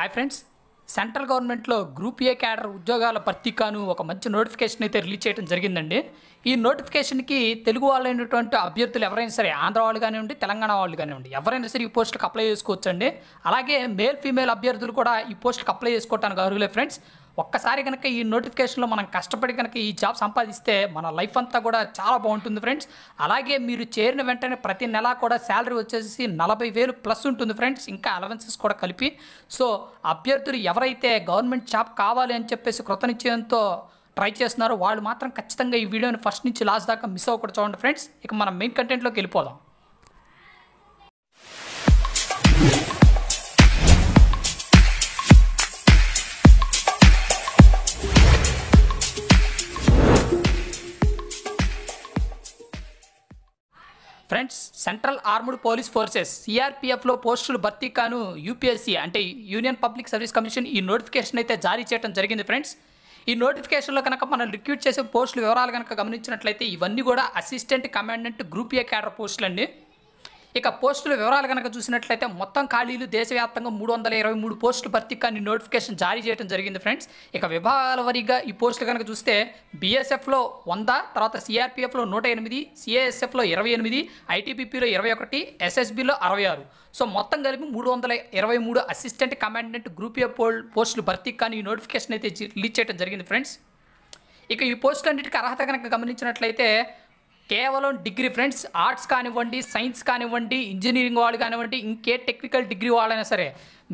Hi friends, central గవర్నమెంట్లో group A cadre ఉద్యోగాల భర్తీకాను ఒక మంచి నోటిఫికేషన్ అయితే రిలీజ్ చేయడం జరిగిందండి. ఈ నోటిఫికేషన్కి తెలుగు వాళ్ళైనటువంటి అభ్యర్థులు ఎవరైనా సరే, ఆంధ్ర వాళ్ళు కానివ్వండి, తెలంగాణ వాళ్ళు కానివ్వండి, ఎవరైనా సరే ఈ పోస్టులకు అప్లై చేసుకోవచ్చండి. అలాగే మేల్ ఫీమేల్ అభ్యర్థులు కూడా ఈ పోస్టులకు అప్లై చేసుకోవడానికి అర్హులే ఫ్రెండ్స్. ఒక్కసారి కనుక ఈ నోటిఫికేషన్లో మనం కష్టపడి కనుక ఈ జాబ్ సంపాదిస్తే మన లైఫ్ అంతా కూడా చాలా బాగుంటుంది ఫ్రెండ్స్. అలాగే మీరు చేరిన వెంటనే ప్రతి నెల కూడా శాలరీ వచ్చేసి 40,000 ప్లస్ ఉంటుంది ఫ్రెండ్స్, ఇంకా అలవెన్సెస్ కూడా కలిపి. సో అభ్యర్థులు ఎవరైతే గవర్నమెంట్ జాబ్ కావాలి అని చెప్పేసి కృతనిశ్చయంతో ట్రై చేస్తున్నారో వాళ్ళు మాత్రం ఖచ్చితంగా ఈ వీడియోని ఫస్ట్ నుంచి లాస్ట్ దాకా మిస్ అవ్వకూడదు చూడండి ఫ్రెండ్స్. ఇక మనం మెయిన్ కంటెంట్లోకి వెళ్ళిపోదాం. Friends, central armed police forces సిఆర్పిఎఫ్లో పోస్టులు భర్తీకాను యూపీఎస్సీ అంటే యూనియన్ పబ్లిక్ సర్వీస్ కమిషన్ ఈ నోటిఫికేషన్ అయితే జారీ చేయడం జరిగింది ఫ్రెండ్స్. ఈ నోటిఫికేషన్లో కనుక మనం రిక్రూట్ చేసే పోస్టుల వివరాలు కనుక గమనించినట్లయితే ఇవన్నీ కూడా assistant commandant group A cadre పోస్టులు అండి. ఇక పోస్టుల వివరాలు కనుక చూసినట్లయితే మొత్తం ఖాళీలు దేశవ్యాప్తంగా 323 పోస్టులు భర్తీకాన్ని నోటిఫికేషన్ జారీ చేయడం జరిగింది ఫ్రెండ్స్. ఇక విభాగాల వారీగా ఈ పోస్టులు కనుక చూస్తే బీఎస్ఎఫ్లో 100, తర్వాత సిఆర్పిఎఫ్లో 108, సిఏఎస్ఎఫ్లో 28, ఐటీబీపీలో 21, ఎస్ఎస్బీలో 66. సో మొత్తం కలిపి 323 అసిస్టెంట్ కమాండెంట్ గ్రూప్ ఏ పోస్టులు భర్తీకాన్ని ఈ నోటిఫికేషన్ అయితే రిలీజ్ చేయడం జరిగింది ఫ్రెండ్స్. ఇక ఈ పోస్టులన్నిటికీ అర్హత కనుక గమనించినట్లయితే కేవలం డిగ్రీ ఫ్రెండ్స్, ఆర్ట్స్ కానివ్వండి, సైన్స్ కానివ్వండి, ఇంజనీరింగ్ వాళ్ళు కానివ్వండి, ఇంకే టెక్నికల్ డిగ్రీ వాళ్ళైనా సరే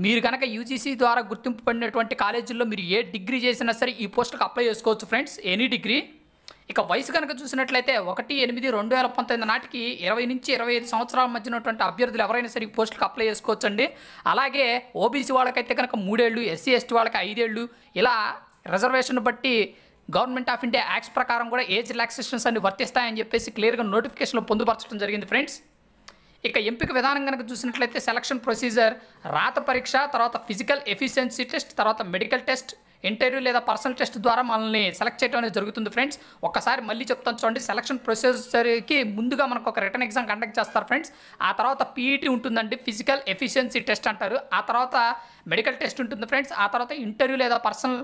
మీరు కనుక యూజీసీ ద్వారా గుర్తింపు పడినటువంటి కాలేజీల్లో మీరు ఏ డిగ్రీ చేసినా సరే ఈ పోస్టులకు అప్లై చేసుకోవచ్చు ఫ్రెండ్స్, ఎనీ డిగ్రీ. ఇక వయసు కనుక చూసినట్లయితే 1/8/2019 నాటికి 20 నుంచి 25 సంవత్సరాల మధ్య ఉన్నటువంటి అభ్యర్థులు ఎవరైనా సరే ఈ పోస్టులకు అప్లై చేసుకోవచ్చండి. అలాగే ఓబీసీ వాళ్ళకైతే కనుక 3 ఏళ్ళు, ఎస్సీ ఎస్టీ వాళ్ళకి 5 ఏళ్ళు, ఇలా రిజర్వేషన్ బట్టి గవర్నమెంట్ ఆఫ్ ఇండియా యాక్ట్స్ ప్రకారం కూడా ఏజ్ రిలాక్సేషన్స్ అన్ని వర్తిస్తాయని చెప్పేసి క్లియర్గా నోటిఫికేషన్లో పొందుపరచడం జరిగింది ఫ్రెండ్స్. ఇక ఎంపిక విధానం కనుక చూసినట్లయితే సెలక్షన్ ప్రొసీజర్ రాత పరీక్ష, తర్వాత ఫిజికల్ ఎఫిషియన్సీ టెస్ట్, తర్వాత మెడికల్ టెస్ట్, ఇంటర్వ్యూ లేదా పర్సనల్ టెస్ట్ ద్వారా మనల్ని సెలెక్ట్ చేయడం అనేది జరుగుతుంది ఫ్రెండ్స్. ఒక్కసారి మళ్ళీ చెప్తాను చూడండి, సెలక్షన్ ప్రొసీజర్కి ముందుగా మనకు ఒక రిటర్న్ ఎగ్జామ్ కండక్ట్ చేస్తారు ఫ్రెండ్స్. ఆ తర్వాత పీఈటీ ఉంటుందండి, ఫిజికల్ ఎఫిషియన్సీ టెస్ట్ అంటారు. ఆ తర్వాత మెడికల్ టెస్ట్ ఉంటుంది ఫ్రెండ్స్. ఆ తర్వాత ఇంటర్వ్యూ లేదా పర్సనల్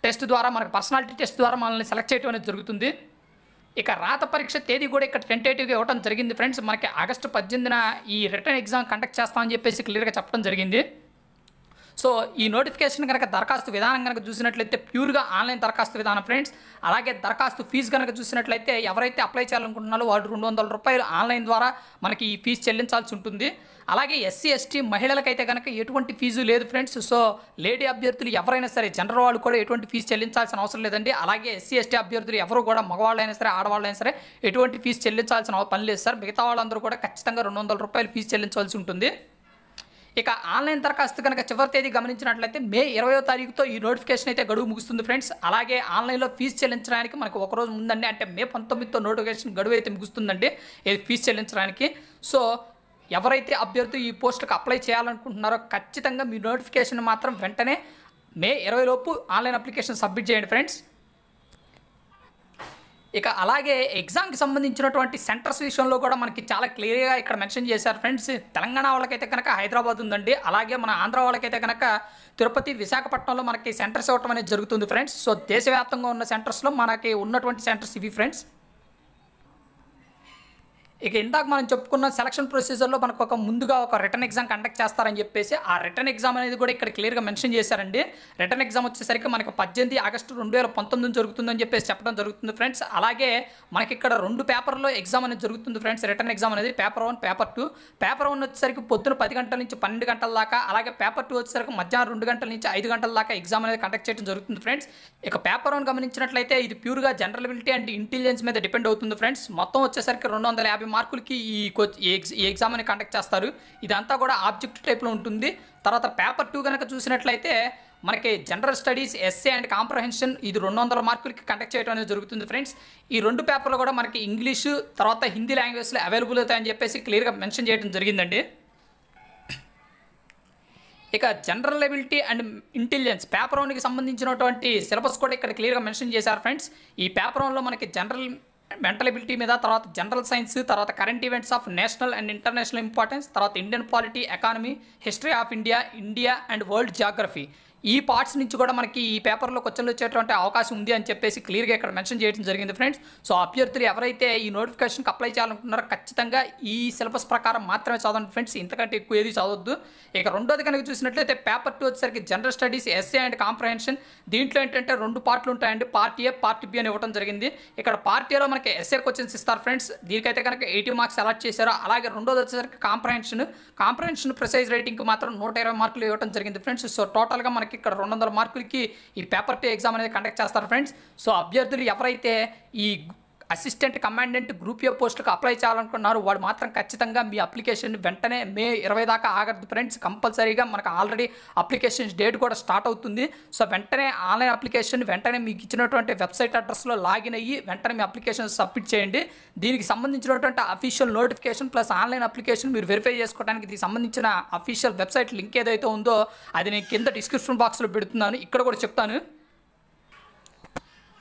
టెస్ట్ ద్వారా మనకు పర్సనాలిటీ టెస్ట్ ద్వారా మనల్ని సెలెక్ట్ చేయడం అనేది జరుగుతుంది. ఇక రాత పరీక్ష తేదీ కూడా ఇక్కడ టెంటేటివ్గా ఇవ్వడం జరిగింది ఫ్రెండ్స్. మనకి ఆగస్టు 18న ఈ రిటర్న్ ఎగ్జామ్ కండక్ట్ చేస్తామని చెప్పేసి క్లియర్గా చెప్పడం జరిగింది. సో ఈ నోటిఫికేషన్ కనుక దరఖాస్తు విధానం కనుక చూసినట్లయితే ప్యూర్గా ఆన్లైన్ దరఖాస్తు విధానం ఫ్రెండ్స్. అలాగే దరఖాస్తు ఫీజు కనుక చూసినట్లయితే ఎవరైతే అప్లై చేయాలనుకుంటున్నారో వాళ్ళు ₹200 ఆన్లైన్ ద్వారా మనకి ఈ ఫీజు చెల్లించాల్సి ఉంటుంది. అలాగే ఎస్సీ ఎస్టీ మహిళలకైతే కనుక ఎటువంటి ఫీజు లేదు ఫ్రెండ్స్. సో లేడీ అభ్యర్థులు ఎవరైనా సరే, జనరల్ వాళ్ళు కూడా ఎటువంటి ఫీజు చెల్లించాల్సిన అవసరం లేదండి. అలాగే ఎస్సీ ఎస్టీ అభ్యర్థులు ఎవరు కూడా మగవాళ్ళైనా సరే, ఆడవాళ్ళైనా సరే ఎటువంటి ఫీజు చెల్లించాల్సిన పని లేదు సార్. మిగతా వాళ్ళందరూ కూడా ఖచ్చితంగా ₹200 ఫీజు చెల్లించాల్సి ఉంటుంది. ఇక ఆన్లైన్ దరఖాస్తు కనుక చివరి తేదీ గమనించినట్లయితే మే 20వ తారీఖుతో ఈ నోటిఫికేషన్ అయితే గడువు ముగుస్తుంది ఫ్రెండ్స్. అలాగే ఆన్లైన్లో ఫీజు చెల్లించడానికి మనకు ఒకరోజు ముందండి, అంటే మే 19తో నోటిఫికేషన్ గడువు అయితే ముగుస్తుందండి ఇది ఫీజు చెల్లించడానికి. సో ఎవరైతే అభ్యర్థులు ఈ పోస్టులకు అప్లై చేయాలనుకుంటున్నారో ఖచ్చితంగా మీ నోటిఫికేషన్ మాత్రం వెంటనే మే 20 లోపు ఆన్లైన్ అప్లికేషన్ సబ్మిట్ చేయండి ఫ్రెండ్స్. ఇక అలాగే ఎగ్జామ్కి సంబంధించినటువంటి సెంటర్స్ విషయంలో కూడా మనకి చాలా క్లియర్గా ఇక్కడ మెన్షన్ చేశారు ఫ్రెండ్స్. తెలంగాణ వాళ్ళకైతే కనుక హైదరాబాద్ ఉందండి. అలాగే మన ఆంధ్ర వాళ్ళకైతే కనుక తిరుపతి, విశాఖపట్నంలో మనకి సెంటర్స్ ఇవ్వటం అనేది జరుగుతుంది ఫ్రెండ్స్. సో దేశవ్యాప్తంగా ఉన్న సెంటర్స్లో మనకి ఉన్నటువంటి సెంటర్స్ ఇవి ఫ్రెండ్స్. ఇక ఇందాక మనం చెప్పుకున్న సెలక్షన్ ప్రొసీజర్లో మనకు ముందుగా ఒక రిటర్న్ ఎగ్జామ్ కండక్ట్ చేస్తారని చెప్పేసి ఆ రిటర్న్ ఎగ్జామ్ అనేది కూడా ఇక్కడ క్లియర్గా మెన్షన్ చేశారండి. రిటర్న్ ఎగ్జామ్ వచ్చేసరికి మనకు 18 ఆగస్టు 2019 జరుగుతుందని చెప్పేసి చెప్పడం జరుగుతుంది ఫ్రెండ్స్. అలాగే మనకి ఇక్కడ 2 పేపర్లో ఎగ్జామ్ అనేది జరుగుతుంది ఫ్రెండ్స్. రిటర్న్ ఎగ్జామ్ అనేది పేపర్ 1, పేపర్ 2. పేపర్ 1 వచ్చేసరికి పొద్దున 10 గంటల నుంచి 12 గంటల దాకా, అలాగే పేపర్ 2 వచ్చేసరికి మధ్యాహ్నం 2 గంటల నుంచి 5 గంటల దాకా ఎగ్జామ్ అనేది కండక్ట్ చేయడం జరుగుతుంది ఫ్రెండ్స్. ఇక పేపర్ 1 గమనించినట్లయితే ఇది ప్యూర్గా జనరలబిలిటీ అండ్ ఇంటెలిజెన్స్ మీద డిపెండ్ అవుతుంది ఫ్రెండ్స్. మొత్తం వచ్చేసరికి 250 మార్కులకి ఈ ఎగ్జామ్ అని కండక్ట్ చేస్తారు. ఇదంతా కూడా ఆబ్జెక్ట్ టైప్లో ఉంటుంది. తర్వాత పేపర్ 2 కనుక చూసినట్లయితే మనకి general studies, SA and comprehension ఇది 200 మార్కులకి కండక్ట్ చేయడం అనేది జరుగుతుంది ఫ్రెండ్స్. ఈ 2 పేపర్లు కూడా మనకి ఇంగ్లీషు తర్వాత హిందీ లాంగ్వేజ్లో అవైలబుల్ అవుతాయని చెప్పేసి క్లియర్గా మెన్షన్ చేయడం జరిగిందండి. ఇక general ability and intelligence paper 1కి సంబంధించినటువంటి సిలబస్ కూడా ఇక్కడ క్లియర్గా మెన్షన్ చేశారు ఫ్రెండ్స్. ఈ పేపర్ 1లో మనకి జనరల్ మెంటల్ ఎబిలిటీ మీద, తర్వాత జనరల్ సైన్స్, తర్వాత current events of national and international importance, తర్వాత Indian polity, economy, history of India and world geography. ఈ పార్ట్స్ నుంచి కూడా మనకి ఈ పేపర్లో క్వశ్చన్లు వచ్చేటువంటి అవకాశం ఉంది అని చెప్పేసి క్లియర్గా ఇక్కడ మెన్షన్ చేయడం జరిగింది ఫ్రెండ్స్. సో అభ్యర్థులు ఎవరైతే ఈ నోటిఫికేషన్కి అప్లై చేయాలనుకుంటున్నారో ఖచ్చితంగా ఈ సిలబస్ ప్రకారం మాత్రమే చదవండి ఫ్రెండ్స్, ఇంతకంటే ఎక్కువ ఏది చదవద్దు. ఇక రెండోది కనుక చూసినట్లయితే పేపర్ 2 వచ్చేసరికి general studies, SA and comprehension. దీంట్లో ఏంటంటే 2 పార్ట్లు ఉంటాయండి, పార్ట్ ఏ, పార్ట్ బి అని ఇవ్వడం జరిగింది. ఇక్కడ పార్ట్ ఏలో మనకి ఎస్ఏ క్వశ్చన్స్ ఇస్తారు ఫ్రెండ్స్, దీనికైతే కనుక 80 మార్క్స్ అలాట్ చేశారు. అలాగే రెండోది వచ్చేసరికి కాంప్రహెన్షన్ ప్రిసైజ్ రైటింగ్కి మాత్రం 120 మార్కులు ఇవ్వడం జరిగింది ఫ్రెండ్స్. సో టోటల్గా మనకి ఇక్కడ 200 మార్కులకి ఈ పేపర్ 2 ఎగ్జామ్ అనేది కండక్ట్ చేస్తారు ఫ్రెండ్స్. సో అభ్యర్థులు ఎవరైతే ఈ అసిస్టెంట్ కమాండెంట్ గ్రూప్ ఏ పోస్టులకు అప్లై చేయాలనుకున్నారు వాడు మాత్రం ఖచ్చితంగా మీ అప్లికేషన్ వెంటనే మే 20 దాకా ఆగద్దు ఫ్రెండ్స్. కంపల్సరీగా మనకు ఆల్రెడీ అప్లికేషన్ డేట్ కూడా స్టార్ట్ అవుతుంది. సో వెంటనే ఆన్లైన్ అప్లికేషన్ వెంటనే మీకు ఇచ్చినటువంటి వెబ్సైట్ అడ్రస్లో లాగిన్ అయ్యి వెంటనే మీ అప్లికేషన్ సబ్మిట్ చేయండి. దీనికి సంబంధించినటువంటి official notification plus online application మీరు వెరిఫై చేసుకోవడానికి దీనికి సంబంధించిన అఫీషియల్ వెబ్సైట్ లింక్ ఏదైతే ఉందో అది నేను కింద డిస్క్రిప్షన్ బాక్స్లో పెడుతున్నాను, ఇక్కడ కూడా చెప్తాను.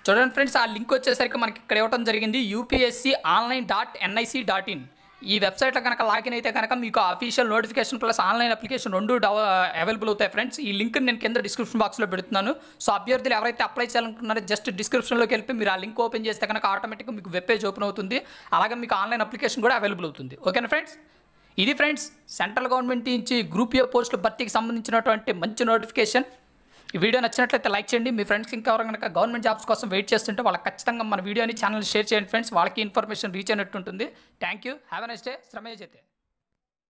చూడండి ఫ్రెండ్స్, ఆ లింక్ వచ్చేసరికి మనకి ఇక్కడ ఇవ్వడం జరిగింది, upsconline.nic.in. ఈ వెబ్సైట్లో కనుక లాగిన్ అయితే కనుక మీకు official notification plus online application 2 available అవుతాయి ఫ్రెండ్స్. ఈ లింక్ నేను కింద డిస్క్రిప్షన్ బాక్స్లో పెడుతున్నాను. సో అభ్యర్థులు ఎవరైతే అప్లై చేయాలనుకుంటున్నారో జస్ట్ డిస్క్రిప్షన్లోకి వెళ్ళి మీరు ఆ లింక్ ఓపెన్ చేస్తే కనుక ఆటోమేటిక్గా మీకు వెబ్ పేజ్ ఓపెన్ అవుతుంది. అలాగే మీకు ఆన్లైన్ అప్లికేషన్ కూడా అవైలబుల్ అవుతుంది. ఓకేనా ఫ్రెండ్స్, ఇది ఫ్రెండ్స్ సెంట్రల్ గవర్నమెంట్ నుంచి గ్రూప్ ఏ పోస్టుల భర్తీకి సంబంధించినటువంటి మంచి నోటిఫికేషన్. ఈ వీడియో నచ్చినట్లయితే లైక్ చేయండి. మీ ఫ్రెండ్స్ ఇంకా ఎవరైనా కనుక గవర్నమెంట్ జాబ్స్ కోసం వెయిట్ చేస్తుంటే వాళ్ళకి ఖచ్చితంగా మన వీడియోని ఛానల్ షేర్ చేయండి ఫ్రెండ్స్, వాళ్ళకి ఇన్ఫర్మేషన్ రీచ్ అయినట్టు ఉంటుంది. Thank you, have a nice day. శ్రమేజైతే.